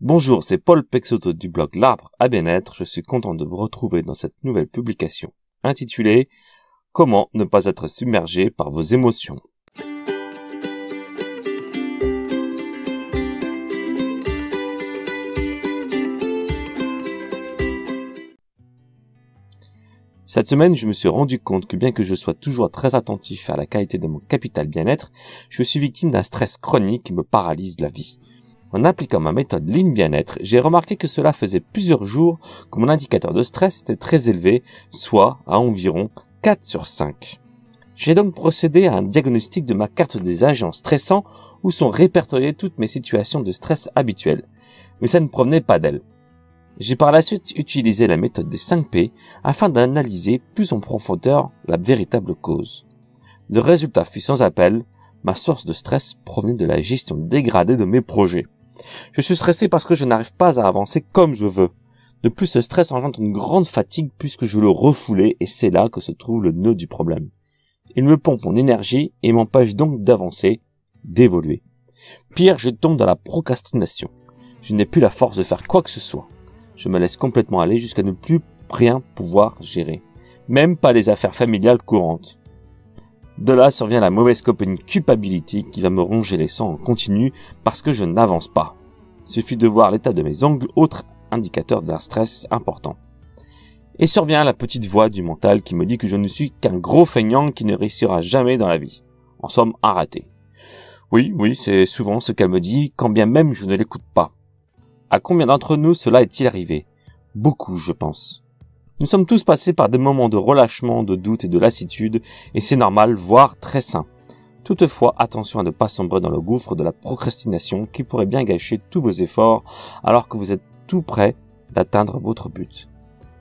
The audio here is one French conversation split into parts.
Bonjour, c'est Paul Peixoto du blog L'Arbre à Bien-être. Je suis content de vous retrouver dans cette nouvelle publication intitulée « Comment ne pas être submergé par vos émotions ». Cette semaine, je me suis rendu compte que bien que je sois toujours très attentif à la qualité de mon capital bien-être, je suis victime d'un stress chronique qui me paralyse la vie. En appliquant ma méthode Lean Bien-être, j'ai remarqué que cela faisait plusieurs jours que mon indicateur de stress était très élevé, soit à environ 4 sur 5. J'ai donc procédé à un diagnostic de ma carte des agents stressants où sont répertoriées toutes mes situations de stress habituelles, mais ça ne provenait pas d'elles. J'ai par la suite utilisé la méthode des 5 P afin d'analyser plus en profondeur la véritable cause. Le résultat fut sans appel, ma source de stress provenait de la gestion dégradée de mes projets. Je suis stressé parce que je n'arrive pas à avancer comme je veux. De plus, ce stress engendre une grande fatigue puisque je le refoulais et c'est là que se trouve le nœud du problème. Il me pompe mon énergie et m'empêche donc d'avancer, d'évoluer. Pire, je tombe dans la procrastination. Je n'ai plus la force de faire quoi que ce soit. Je me laisse complètement aller jusqu'à ne plus rien pouvoir gérer. Même pas les affaires familiales courantes. De là survient la mauvaise copine culpability qui va me ronger les sangs en continu parce que je n'avance pas. Suffit de voir l'état de mes ongles, autre indicateur d'un stress important. Et survient la petite voix du mental qui me dit que je ne suis qu'un gros feignant qui ne réussira jamais dans la vie. En somme, un raté. Oui, c'est souvent ce qu'elle me dit, quand bien même je ne l'écoute pas. À combien d'entre nous cela est-il arrivé? Beaucoup, je pense. Nous sommes tous passés par des moments de relâchement, de doute et de lassitude, et c'est normal, voire très sain. Toutefois, attention à ne pas sombrer dans le gouffre de la procrastination qui pourrait bien gâcher tous vos efforts alors que vous êtes tout près d'atteindre votre but.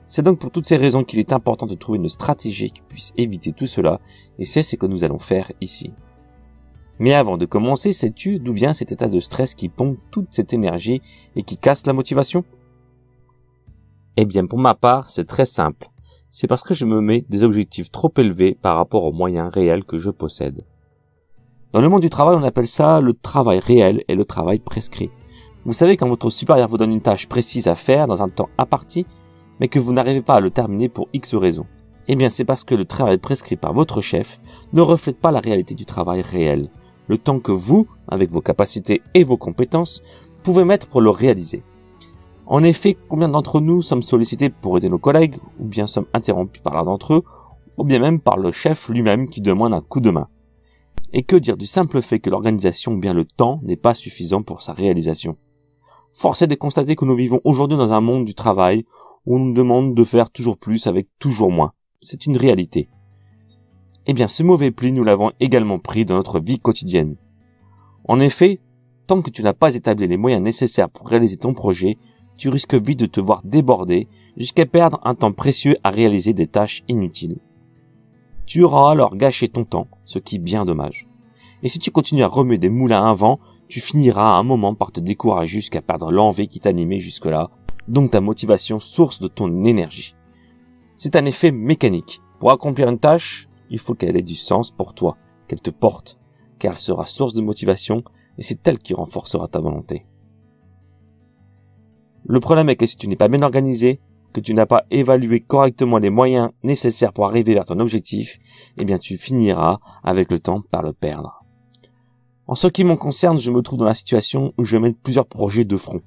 C'est donc pour toutes ces raisons qu'il est important de trouver une stratégie qui puisse éviter tout cela, et c'est ce que nous allons faire ici. Mais avant de commencer, sais-tu d'où vient cet état de stress qui pompe toute cette énergie et qui casse la motivation? Eh bien, pour ma part, c'est très simple. C'est parce que je me mets des objectifs trop élevés par rapport aux moyens réels que je possède. Dans le monde du travail, on appelle ça le travail réel et le travail prescrit. Vous savez, quand votre supérieur vous donne une tâche précise à faire dans un temps imparti, mais que vous n'arrivez pas à le terminer pour X raisons. Eh bien, c'est parce que le travail prescrit par votre chef ne reflète pas la réalité du travail réel. Le temps que vous, avec vos capacités et vos compétences, pouvez mettre pour le réaliser. En effet, combien d'entre nous sommes sollicités pour aider nos collègues, ou bien sommes interrompus par l'un d'entre eux, ou bien même par le chef lui-même qui demande un coup de main. Et que dire du simple fait que l'organisation ou bien le temps n'est pas suffisant pour sa réalisation. Force est de constater que nous vivons aujourd'hui dans un monde du travail où on nous demande de faire toujours plus avec toujours moins. C'est une réalité. Eh bien, ce mauvais pli, nous l'avons également pris dans notre vie quotidienne. En effet, tant que tu n'as pas établi les moyens nécessaires pour réaliser ton projet, tu risques vite de te voir déborder jusqu'à perdre un temps précieux à réaliser des tâches inutiles. Tu auras alors gâché ton temps, ce qui est bien dommage. Et si tu continues à remuer des moulins à vent, tu finiras à un moment par te décourager jusqu'à perdre l'envie qui t'animait jusque-là, donc ta motivation source de ton énergie. C'est un effet mécanique. Pour accomplir une tâche, il faut qu'elle ait du sens pour toi, qu'elle te porte, car elle sera source de motivation et c'est elle qui renforcera ta volonté. Le problème est que si tu n'es pas bien organisé, que tu n'as pas évalué correctement les moyens nécessaires pour arriver vers ton objectif, eh bien tu finiras avec le temps par le perdre. En ce qui me concerne, je me trouve dans la situation où je mène plusieurs projets de front.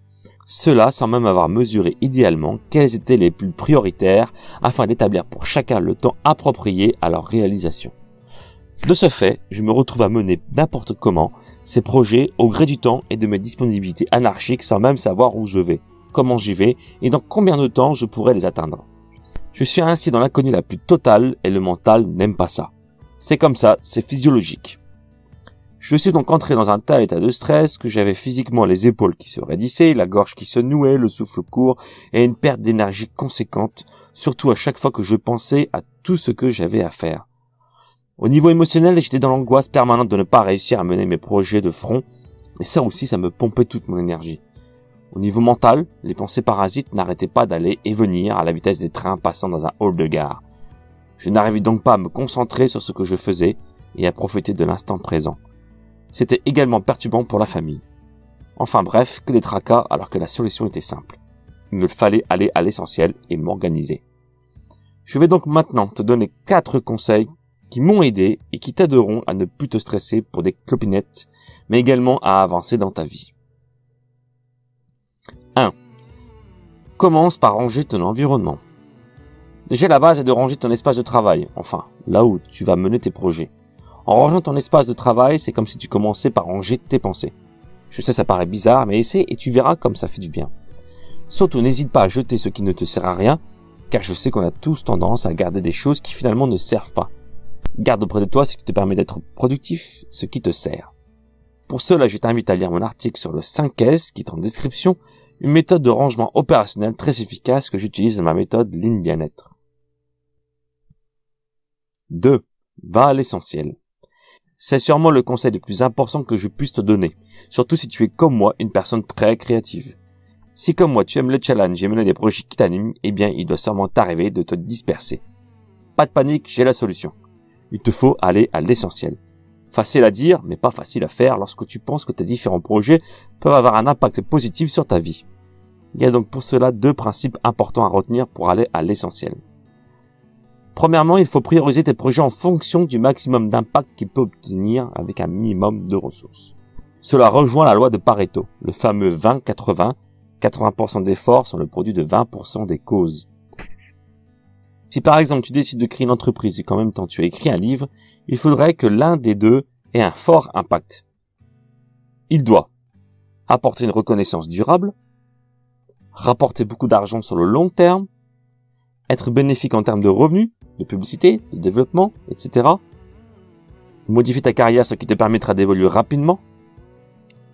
Cela sans même avoir mesuré idéalement quels étaient les plus prioritaires afin d'établir pour chacun le temps approprié à leur réalisation. De ce fait, je me retrouve à mener n'importe comment ces projets au gré du temps et de mes disponibilités anarchiques sans même savoir où je vais, comment j'y vais et dans combien de temps je pourrais les atteindre. Je suis ainsi dans l'inconnu la plus totale et le mental n'aime pas ça. C'est comme ça, c'est physiologique. Je suis donc entré dans un tel état de stress que j'avais physiquement les épaules qui se raidissaient, la gorge qui se nouait, le souffle court et une perte d'énergie conséquente, surtout à chaque fois que je pensais à tout ce que j'avais à faire. Au niveau émotionnel, j'étais dans l'angoisse permanente de ne pas réussir à mener mes projets de front, et ça aussi, ça me pompait toute mon énergie. Au niveau mental, les pensées parasites n'arrêtaient pas d'aller et venir à la vitesse des trains passant dans un hall de gare. Je n'arrivais donc pas à me concentrer sur ce que je faisais et à profiter de l'instant présent. C'était également perturbant pour la famille. Enfin bref, que des tracas alors que la solution était simple. Il me fallait aller à l'essentiel et m'organiser. Je vais donc maintenant te donner 4 conseils qui m'ont aidé et qui t'aideront à ne plus te stresser pour des clopinettes, mais également à avancer dans ta vie. 1. Commence par ranger ton environnement. Déjà, la base est de ranger ton espace de travail, enfin, là où tu vas mener tes projets. En rangeant ton espace de travail, c'est comme si tu commençais par ranger tes pensées. Je sais, ça paraît bizarre, mais essaie et tu verras comme ça fait du bien. Surtout, n'hésite pas à jeter ce qui ne te sert à rien, car je sais qu'on a tous tendance à garder des choses qui finalement ne servent pas. Garde auprès de toi ce qui te permet d'être productif, ce qui te sert. Pour cela, je t'invite à lire mon article sur le 5S qui est en description, une méthode de rangement opérationnel très efficace que j'utilise dans ma méthode Lean Bien-être. 2. Va à l'essentiel. C'est sûrement le conseil le plus important que je puisse te donner, surtout si tu es comme moi une personne très créative. Si comme moi tu aimes le challenge et mener des projets qui t'animent, eh bien il doit sûrement t'arriver de te disperser. Pas de panique, j'ai la solution. Il te faut aller à l'essentiel. Facile à dire, mais pas facile à faire lorsque tu penses que tes différents projets peuvent avoir un impact positif sur ta vie. Il y a donc pour cela 2 principes importants à retenir pour aller à l'essentiel. Premièrement, il faut prioriser tes projets en fonction du maximum d'impact qu'il peut obtenir avec un minimum de ressources. Cela rejoint la loi de Pareto, le fameux 20-80, 80% d'efforts sont le produit de 20% des causes. Si par exemple tu décides de créer une entreprise et qu'en même temps tu as écrit un livre, il faudrait que l'un des deux ait un fort impact. Il doit apporter une reconnaissance durable, rapporter beaucoup d'argent sur le long terme, être bénéfique en termes de revenus, de publicité, de développement, etc. Modifier ta carrière, ce qui te permettra d'évoluer rapidement,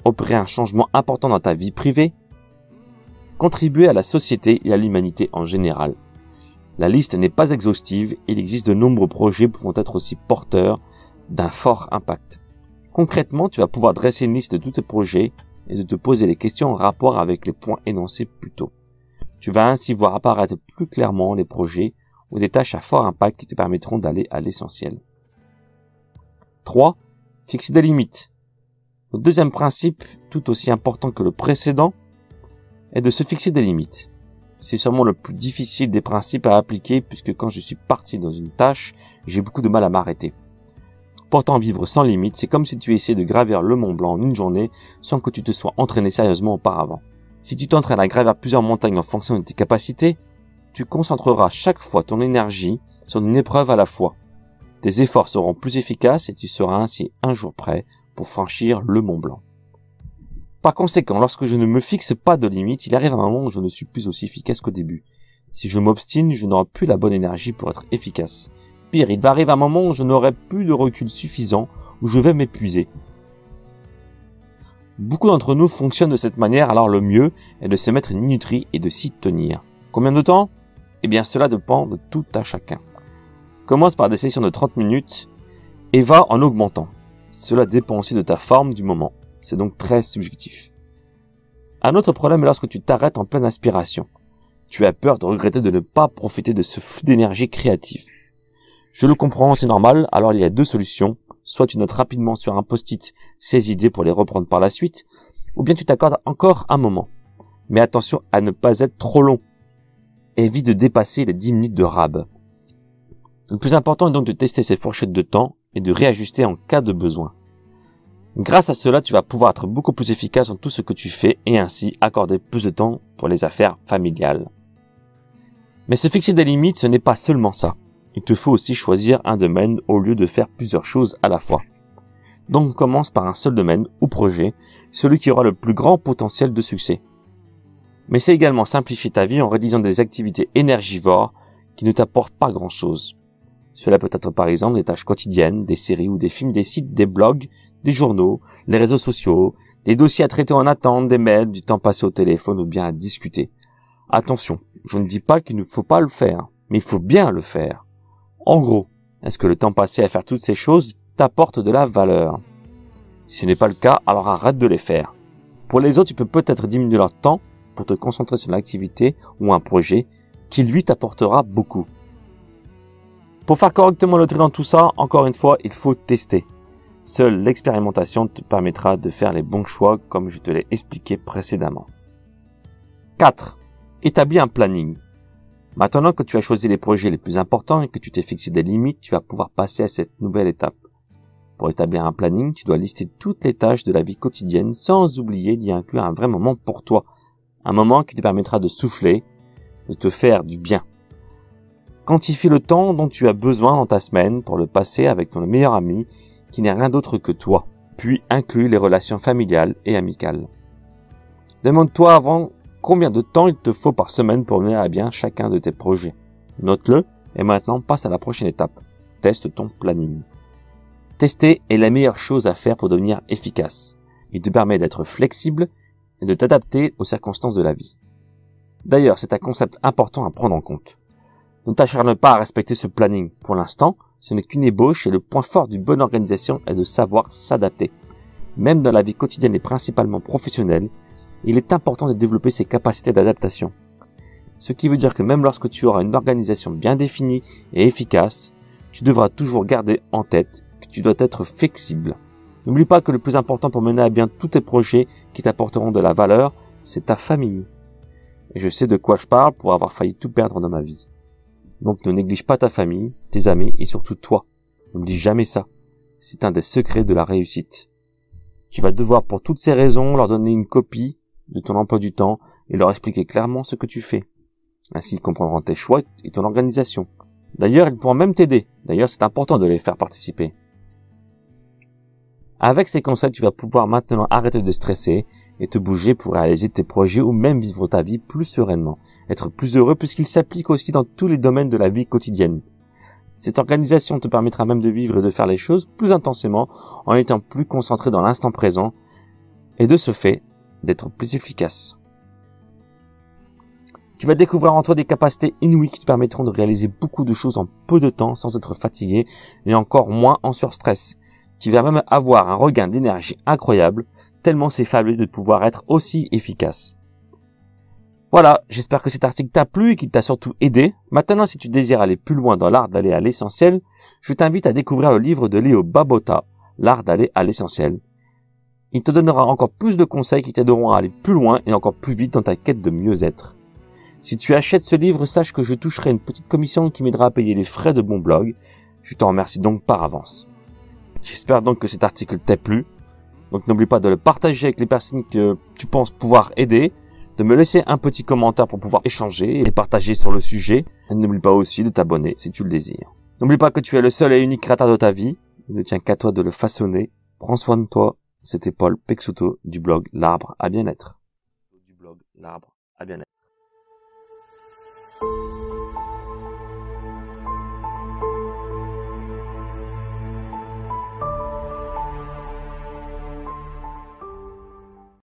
opérer un changement important dans ta vie privée, contribuer à la société et à l'humanité en général. La liste n'est pas exhaustive, il existe de nombreux projets pouvant être aussi porteurs d'un fort impact. Concrètement, tu vas pouvoir dresser une liste de tous tes projets et de te poser les questions en rapport avec les points énoncés plus tôt. Tu vas ainsi voir apparaître plus clairement les projets ou des tâches à fort impact qui te permettront d'aller à l'essentiel. 3. Fixer des limites. Le deuxième principe, tout aussi important que le précédent, est de se fixer des limites. C'est sûrement le plus difficile des principes à appliquer puisque quand je suis parti dans une tâche, j'ai beaucoup de mal à m'arrêter. Pourtant, vivre sans limite, c'est comme si tu essayais de gravir le Mont Blanc en une journée sans que tu te sois entraîné sérieusement auparavant. Si tu t'entraînes à gravir plusieurs montagnes en fonction de tes capacités, tu concentreras chaque fois ton énergie sur une épreuve à la fois. Tes efforts seront plus efficaces et tu seras ainsi un jour prêt pour franchir le Mont Blanc. Par conséquent, lorsque je ne me fixe pas de limite, il arrive un moment où je ne suis plus aussi efficace qu'au début. Si je m'obstine, je n'aurai plus la bonne énergie pour être efficace. Pire, il va arriver un moment où je n'aurai plus de recul suffisant, où je vais m'épuiser. Beaucoup d'entre nous fonctionnent de cette manière, alors le mieux est de se mettre une minuterie et de s'y tenir. Combien de temps ? Eh bien, cela dépend de tout à chacun. Commence par des sessions de 30 minutes et va en augmentant. Cela dépend aussi de ta forme du moment. C'est donc très subjectif. Un autre problème est lorsque tu t'arrêtes en pleine inspiration. Tu as peur de regretter de ne pas profiter de ce flux d'énergie créative. Je le comprends, c'est normal, alors il y a 2 solutions. Soit tu notes rapidement sur un post-it ces idées pour les reprendre par la suite, ou bien tu t'accordes encore un moment. Mais attention à ne pas être trop long. Évite de dépasser les 10 minutes de rab. Le plus important est donc de tester ces fourchettes de temps et de réajuster en cas de besoin. Grâce à cela, tu vas pouvoir être beaucoup plus efficace dans tout ce que tu fais et ainsi accorder plus de temps pour les affaires familiales. Mais se fixer des limites, ce n'est pas seulement ça. Il te faut aussi choisir un domaine au lieu de faire plusieurs choses à la fois. Donc commence par un seul domaine ou projet, celui qui aura le plus grand potentiel de succès. Mais c'est également simplifier ta vie en réalisant des activités énergivores qui ne t'apportent pas grand-chose. Cela peut être par exemple des tâches quotidiennes, des séries ou des films, des sites, des blogs, des journaux, les réseaux sociaux, des dossiers à traiter en attente, des mails, du temps passé au téléphone ou bien à discuter. Attention, je ne dis pas qu'il ne faut pas le faire, mais il faut bien le faire. En gros, est-ce que le temps passé à faire toutes ces choses t'apporte de la valeur ? Si ce n'est pas le cas, alors arrête de les faire. Pour les autres, tu peux peut-être diminuer leur temps pour te concentrer sur l'activité ou un projet qui lui t'apportera beaucoup. Pour faire correctement le tri dans tout ça, encore une fois, il faut tester. Seule l'expérimentation te permettra de faire les bons choix comme je te l'ai expliqué précédemment. 4. Établis un planning. Maintenant que tu as choisi les projets les plus importants et que tu t'es fixé des limites, tu vas pouvoir passer à cette nouvelle étape. Pour établir un planning, tu dois lister toutes les tâches de la vie quotidienne sans oublier d'y inclure un vrai moment pour toi. Un moment qui te permettra de souffler, de te faire du bien. Quantifie le temps dont tu as besoin dans ta semaine pour le passer avec ton meilleur ami qui n'est rien d'autre que toi. Puis inclus les relations familiales et amicales. Demande-toi avant combien de temps il te faut par semaine pour mener à bien chacun de tes projets. Note-le et maintenant passe à la prochaine étape. Teste ton planning. Tester est la meilleure chose à faire pour devenir efficace. Il te permet d'être flexible et de t'adapter aux circonstances de la vie. D'ailleurs, c'est un concept important à prendre en compte. Ne t'acharne pas à respecter ce planning. Pour l'instant, ce n'est qu'une ébauche et le point fort d'une bonne organisation est de savoir s'adapter. Même dans la vie quotidienne et principalement professionnelle, il est important de développer ses capacités d'adaptation. Ce qui veut dire que même lorsque tu auras une organisation bien définie et efficace, tu devras toujours garder en tête que tu dois être flexible. N'oublie pas que le plus important pour mener à bien tous tes projets qui t'apporteront de la valeur, c'est ta famille. Et je sais de quoi je parle pour avoir failli tout perdre dans ma vie. Donc ne néglige pas ta famille, tes amis et surtout toi. N'oublie jamais ça. C'est un des secrets de la réussite. Tu vas devoir pour toutes ces raisons leur donner une copie de ton emploi du temps et leur expliquer clairement ce que tu fais. Ainsi ils comprendront tes choix et ton organisation. D'ailleurs, ils pourront même t'aider. D'ailleurs, c'est important de les faire participer. Avec ces conseils, tu vas pouvoir maintenant arrêter de stresser et te bouger pour réaliser tes projets ou même vivre ta vie plus sereinement. Être plus heureux puisqu'il s'applique aussi dans tous les domaines de la vie quotidienne. Cette organisation te permettra même de vivre et de faire les choses plus intensément en étant plus concentré dans l'instant présent et de ce fait, d'être plus efficace. Tu vas découvrir en toi des capacités inouïes qui te permettront de réaliser beaucoup de choses en peu de temps sans être fatigué et encore moins en surstress. Tu vas même avoir un regain d'énergie incroyable, tellement c'est fabuleux de pouvoir être aussi efficace. Voilà, j'espère que cet article t'a plu et qu'il t'a surtout aidé. Maintenant, si tu désires aller plus loin dans l'art d'aller à l'essentiel, je t'invite à découvrir le livre de Leo Babauta, L'art d'aller à l'essentiel. Il te donnera encore plus de conseils qui t'aideront à aller plus loin et encore plus vite dans ta quête de mieux-être. Si tu achètes ce livre, sache que je toucherai une petite commission qui m'aidera à payer les frais de mon blog. Je t'en remercie donc par avance. J'espère donc que cet article t'a plu. Donc n'oublie pas de le partager avec les personnes que tu penses pouvoir aider, de me laisser un petit commentaire pour pouvoir échanger et partager sur le sujet. Et n'oublie pas aussi de t'abonner si tu le désires. N'oublie pas que tu es le seul et unique créateur de ta vie. Il ne tient qu'à toi de le façonner. Prends soin de toi. C'était Paul Pexoto du blog L'Arbre à Bien-être.